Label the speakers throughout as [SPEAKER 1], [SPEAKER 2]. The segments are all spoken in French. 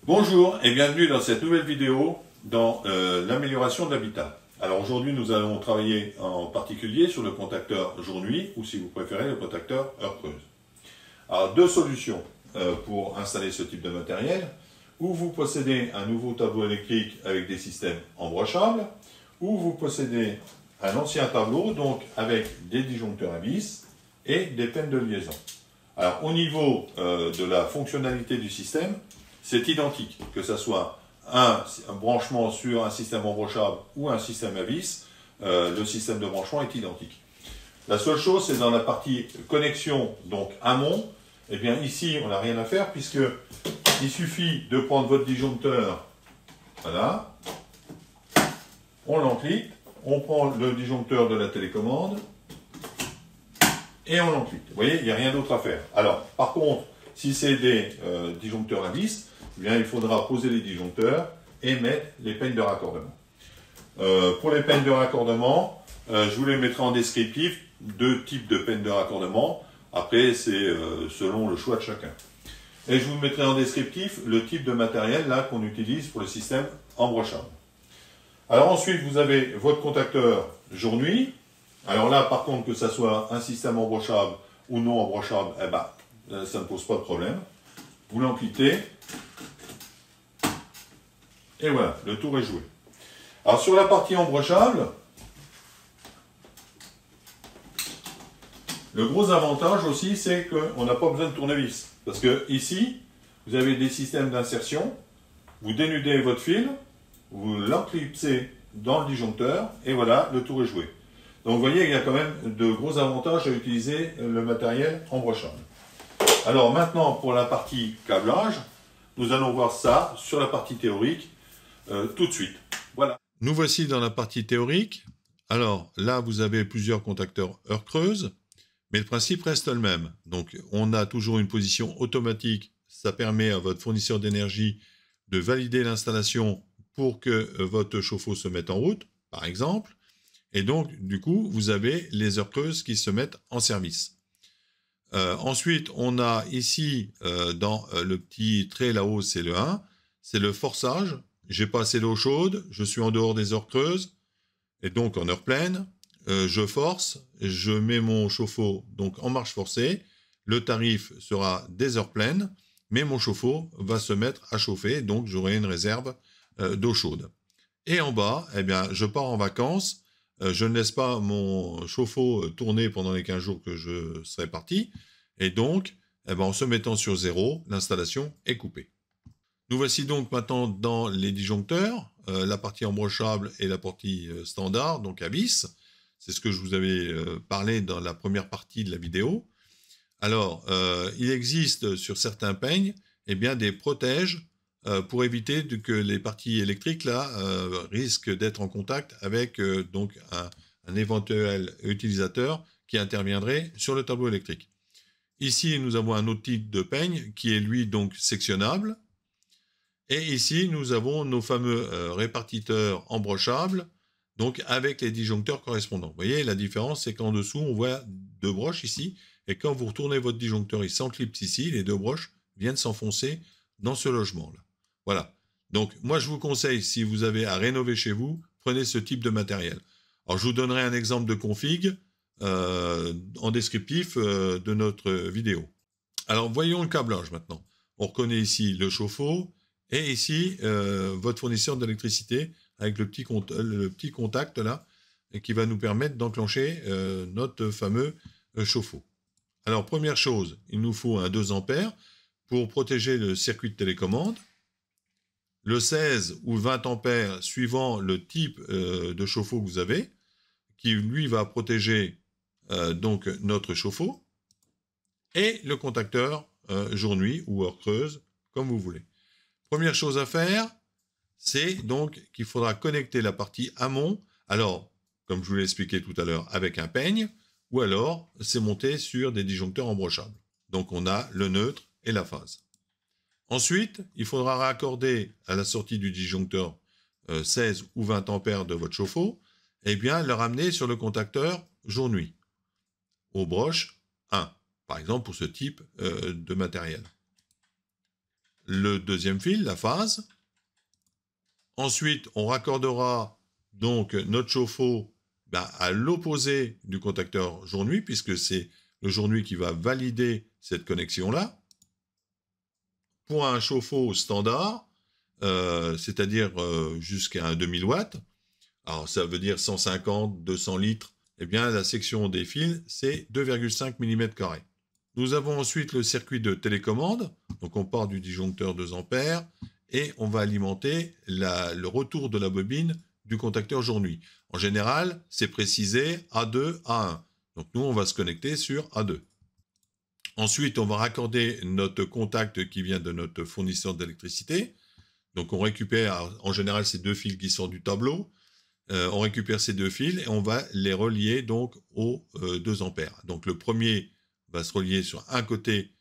[SPEAKER 1] Bonjour et bienvenue dans cette nouvelle vidéo dans l'amélioration de l'habitat. Alors aujourd'hui nous allons travailler en particulier sur le contacteur jour-nuit ou si vous préférez le contacteur heure creuse. Alors deux solutions pour installer ce type de matériel. Ou vous possédez un nouveau tableau électrique avec des systèmes embrochables, ou vous possédez un ancien tableau donc avec des disjoncteurs à vis et des peines de liaison. Alors au niveau de la fonctionnalité du système, c'est identique, que ce soit un branchement sur un système embrochable ou un système à vis, le système de branchement est identique. La seule chose, c'est dans la partie connexion, donc amont, eh bien ici, on n'a rien à faire puisque il suffit de prendre votre disjoncteur, voilà, on l'enclique, on prend le disjoncteur de la télécommande et on l'enclique. Vous voyez, il n'y a rien d'autre à faire. Alors, par contre, si c'est des disjoncteurs à vis, eh bien, il faudra poser les disjoncteurs et mettre les peignes de raccordement. Pour les peignes de raccordement, je vous les mettrai en descriptif, deux types de peignes de raccordement. Après, c'est selon le choix de chacun. Et je vous mettrai en descriptif le type de matériel là qu'on utilise pour le système embrochable. Alors ensuite, vous avez votre contacteur jour-nuit. Alors là, par contre, que ça soit un système embrochable ou non embrochable, eh ben, ça ne pose pas de problème. Vous l'encliquez. Et voilà, le tour est joué. Alors sur la partie embrochable, le gros avantage aussi, c'est qu'on n'a pas besoin de tournevis. Parce que ici, vous avez des systèmes d'insertion, vous dénudez votre fil, vous l'enclipsez dans le disjoncteur, et voilà, le tour est joué. Donc vous voyez, il y a quand même de gros avantages à utiliser le matériel embrochable. Alors maintenant, pour la partie câblage, nous allons voir ça sur la partie théorique tout de suite. Voilà. Nous voici dans la partie théorique. Alors là, vous avez plusieurs contacteurs heure creuse. Mais le principe reste le même. Donc, on a toujours une position automatique. Ça permet à votre fournisseur d'énergie de valider l'installation pour que votre chauffe-eau se mette en route, par exemple. Et donc, du coup, vous avez les heures creuses qui se mettent en service. Ensuite, on a ici, dans le petit trait là-haut, c'est le 1, c'est le forçage. J'ai pas assez d'eau chaude, je suis en dehors des heures creuses, et donc en heure pleine. Je force, je mets mon chauffe-eau donc en marche forcée, le tarif sera des heures pleines, mais mon chauffe-eau va se mettre à chauffer, donc j'aurai une réserve d'eau chaude. Et en bas, eh bien, je pars en vacances, je ne laisse pas mon chauffe-eau tourner pendant les 15 jours que je serai parti, et donc, eh bien, en se mettant sur 0, l'installation est coupée. Nous voici donc maintenant dans les disjoncteurs, la partie embrochable et la partie standard, donc à vis. C'est ce que je vous avais parlé dans la première partie de la vidéo. Alors, il existe sur certains peignes eh bien, des protèges pour éviter que les parties électriques là, risquent d'être en contact avec donc un éventuel utilisateur qui interviendrait sur le tableau électrique. Ici, nous avons un autre type de peigne qui est lui donc sectionnable. Et ici, nous avons nos fameux répartiteurs embrochables, donc avec les disjoncteurs correspondants. Vous voyez, la différence, c'est qu'en dessous, on voit deux broches ici, et quand vous retournez votre disjoncteur, il s'enclipse ici, les deux broches viennent s'enfoncer dans ce logement-là. Voilà. Donc, moi, je vous conseille, si vous avez à rénover chez vous, prenez ce type de matériel. Alors, je vous donnerai un exemple de config en descriptif de notre vidéo. Alors, voyons le câblage maintenant. On reconnaît ici le chauffe-eau, et ici, votre fournisseur d'électricité avec le petit contact là, qui va nous permettre d'enclencher notre fameux chauffe-eau. Alors, première chose, il nous faut un 2 ampères pour protéger le circuit de télécommande. Le 16 ou 20 ampères suivant le type de chauffe-eau que vous avez, qui lui va protéger donc notre chauffe-eau. Et le contacteur jour-nuit ou heure creuse, comme vous voulez. Première chose à faire, c'est donc qu'il faudra connecter la partie amont. Alors, comme je vous l'ai expliqué tout à l'heure, avec un peigne, ou alors c'est monté sur des disjoncteurs embrochables. Donc on a le neutre et la phase. Ensuite, il faudra raccorder à la sortie du disjoncteur 16 ou 20 ampères de votre chauffe-eau, et bien le ramener sur le contacteur jour-nuit, aux broches 1, par exemple pour ce type de matériel. le deuxième fil, la phase. Ensuite, on raccordera donc notre chauffe-eau à l'opposé du contacteur jour-nuit, puisque c'est le jour-nuit qui va valider cette connexion-là. Pour un chauffe-eau standard, c'est-à-dire jusqu'à un 2000 watts, alors ça veut dire 150, 200 litres, eh bien la section des fils, c'est 2,5 mm². Nous avons ensuite le circuit de télécommande, donc on part du disjoncteur 2 ampères, et on va alimenter le retour de la bobine du contacteur jour-nuit. En général, c'est précisé A2, A1. Donc nous, on va se connecter sur A2. Ensuite, on va raccorder notre contact qui vient de notre fournisseur d'électricité. Donc on récupère, en général, ces deux fils qui sortent du tableau. On récupère ces deux fils et on va les relier donc aux 2 ampères. Donc le premier va se relier sur un côté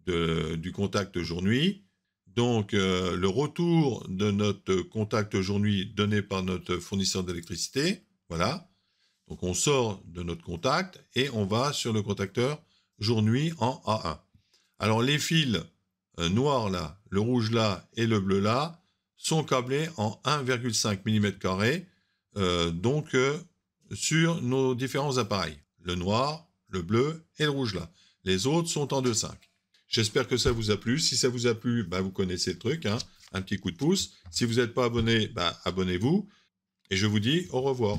[SPEAKER 1] du contact jour-nuit. Donc le retour de notre contact jour-nuit donné par notre fournisseur d'électricité, voilà. Donc on sort de notre contact et on va sur le contacteur jour-nuit en A1. Alors les fils noirs là, le rouge là et le bleu là sont câblés en 1,5 mm², donc sur nos différents appareils. Le noir, le bleu et le rouge là. Les autres sont en 2,5. J'espère que ça vous a plu. Si ça vous a plu, vous connaissez le truc, hein, un petit coup de pouce. Si vous n'êtes pas abonné, abonnez-vous. Et je vous dis au revoir.